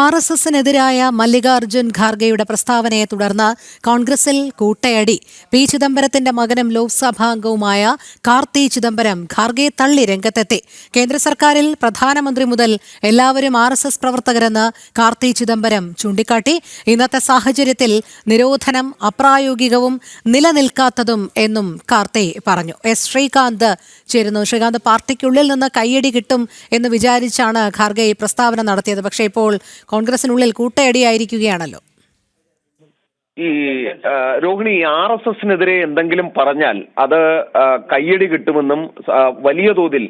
RSSനെതിരായ മല്ലികാർജ്ജുൻ ഖാർഗെയുടെ പ്രസ്താവനയെ തുടർന്ന് കോൺഗ്രസിൽ കൂട്ടയടി. പി ചിദംബരത്തിന്റെ മകനും ലോക്സഭാംഗവുമായ കാർത്തി ചിദംബരം ഖാർഗെ തള്ളി രംഗത്തെത്തി. കേന്ദ്ര സർക്കാരിൽ പ്രധാനമന്ത്രി മുതൽ എല്ലാവരും RSS പ്രവർത്തകരെന്ന് കാർത്തി ചിദംബരം ചൂണ്ടിക്കാട്ടി. ഇന്നത്തെ സാഹചര്യത്തിൽ നിരോധനം അപ്രായോഗികവും നിലനിൽക്കാത്തതും എന്നും കാർത്തി പറഞ്ഞു. ശ്രീകാന്ത് ചേരുന്നു. ശ്രീകാന്ത്, പാർട്ടിക്കുള്ളിൽ നിന്ന് കയ്യടി കിട്ടും എന്ന് വിചാരിച്ചാണ് ഖാർഗെ ഈ പ്രസ്താവന നടത്തിയത്. പക്ഷേ ഇപ്പോൾ കോൺഗ്രസിനുള്ളിൽ കൂട്ടയടിയായിരിക്കുകയാണല്ലോ. ഈ രോഹിണി, RSSനെതിരെ എന്തെങ്കിലും പറഞ്ഞാൽ അത് കയ്യടി കിട്ടുമെന്നും വലിയ തോതിൽ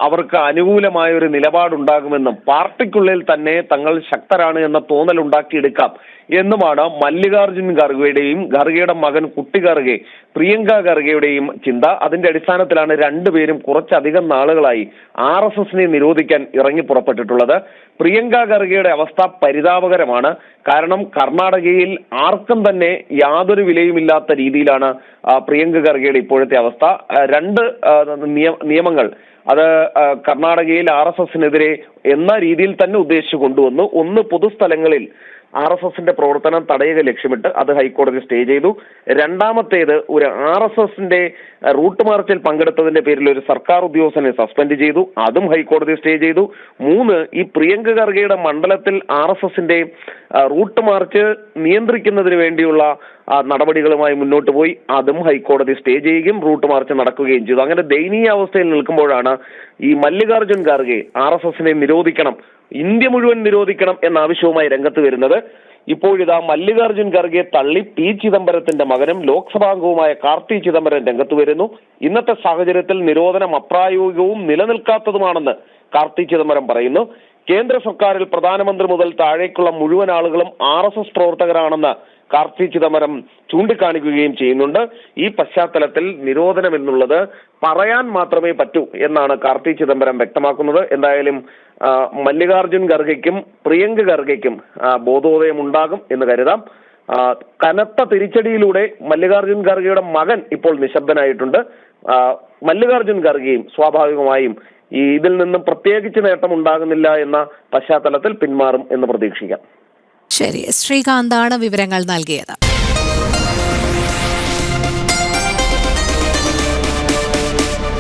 അവർക്ക് അനുകൂലമായ ഒരു നിലപാടുണ്ടാകുമെന്നും പാർട്ടിക്കുള്ളിൽ തന്നെ തങ്ങൾ ശക്തരാണ് എന്ന തോന്നൽ ഉണ്ടാക്കിയെടുക്കാം എന്നുമാണ് മല്ലികാർജ്ജുൻ ഖാർഗെയുടെയും ഖാർഗെയുടെ മകൻ കുട്ടി ഖാർഗെ പ്രിയങ്ക ഖാർഗെയുടെയും ചിന്ത. അതിന്റെ അടിസ്ഥാനത്തിലാണ് രണ്ടുപേരും കുറച്ചധികം നാളുകളായി RSSനെ നിരോധിക്കാൻ ഇറങ്ങി പുറപ്പെട്ടിട്ടുള്ളത്. പ്രിയങ്ക ഖാർഗെയുടെ അവസ്ഥ പരിതാപകരമാണ്. കാരണം കർണാടകയിൽ ആർക്കും തന്നെ യാതൊരു വിലയുമില്ലാത്ത രീതിയിലാണ് പ്രിയങ്ക ഖാർഗെയുടെ ഇപ്പോഴത്തെ അവസ്ഥ. രണ്ട് നിയമങ്ങൾ അത് കർണാടകയിൽ RSSനെതിരെ എന്ന രീതിയിൽ തന്നെ ഉദ്ദേശിച്ചു കൊണ്ടുവന്നു. ഒന്ന്, പൊതുസ്ഥലങ്ങളിൽ RSSന്റെ പ്രവർത്തനം തടയുക ലക്ഷ്യമിട്ട് അത് ഹൈക്കോടതി സ്റ്റേ ചെയ്തു. രണ്ടാമത്തേത്, ഒരു RSSന്റെ റൂട്ട് മാർച്ചിൽ പങ്കെടുത്തതിന്റെ പേരിൽ ഒരു സർക്കാർ ഉദ്യോഗസ്ഥനെ സസ്പെൻഡ് ചെയ്തു, അതും ഹൈക്കോടതി സ്റ്റേ ചെയ്തു. മൂന്ന്, ഈ പ്രിയങ്ക ഖാർഗെയുടെ മണ്ഡലത്തിൽ RSSന്റെ റൂട്ട് മാർച്ച് നിയന്ത്രിക്കുന്നതിന് വേണ്ടിയുള്ള നടപടികളുമായി മുന്നോട്ട് പോയി, അതും ഹൈക്കോടതി സ്റ്റേ ചെയ്യുകയും റൂട്ട് മാർച്ച് നടക്കുകയും ചെയ്തു. അങ്ങനെ ദയനീയ അവസ്ഥയിൽ നിൽക്കുമ്പോഴാണ് ഈ മല്ലികാർജ്ജുൻ ഖാർഗെ RSSനെ നിരോധിക്കണം, ഇന്ത്യ മുഴുവൻ നിരോധിക്കണം എന്ന ആവശ്യവുമായി രംഗത്ത് വരുന്നത്. ഇപ്പോഴിതാ മല്ലികാർജ്ജുൻ ഖാർഗെ തള്ളി പി ചിദംബരത്തിന്റെ മകനും ലോക്സഭാംഗവുമായ കാർത്തി ചിദംബരം രംഗത്ത് വരുന്നു. ഇന്നത്തെ സാഹചര്യത്തിൽ നിരോധനം അപ്രായോഗികവും നിലനിൽക്കാത്തതുമാണെന്ന് കാർത്തി ചിദംബരം പറയുന്നു. കേന്ദ്ര സർക്കാരിൽ പ്രധാനമന്ത്രി മുതൽ താഴേക്കുള്ള മുഴുവൻ ആളുകളും RSS പ്രവർത്തകരാണെന്ന് കാർത്തി ചിദംബരം ചൂണ്ടിക്കാണിക്കുകയും ചെയ്യുന്നുണ്ട്. ഈ പശ്ചാത്തലത്തിൽ നിരോധനം എന്നുള്ളത് പറയാൻ മാത്രമേ പറ്റൂ എന്നാണ് കാർത്തി ചിദംബരം വ്യക്തമാക്കുന്നത്. എന്തായാലും മല്ലികാർജ്ജുൻ ഖാർഗെക്കും പ്രിയങ്ക ഖാർഗെക്കും ബോധോദയം ഉണ്ടാകും എന്ന് കരുതാം. കനത്ത തിരിച്ചടിയിലൂടെ മല്ലികാർജ്ജുൻ ഖാർഗെയുടെ മകൻ ഇപ്പോൾ നിശബ്ദനായിട്ടുണ്ട്. മല്ലികാർജ്ജുൻ ഖാർഗെയും സ്വാഭാവികമായും ഇതിൽ നിന്നും പ്രത്യേകിച്ച് നേട്ടം ഉണ്ടാകുന്നില്ല എന്ന പശ്ചാത്തലത്തിൽ പിന്മാറും എന്ന് പ്രതീക്ഷിക്കാം. ശരി, ശ്രീകാന്താണ് വിവരങ്ങൾ നൽകിയത്.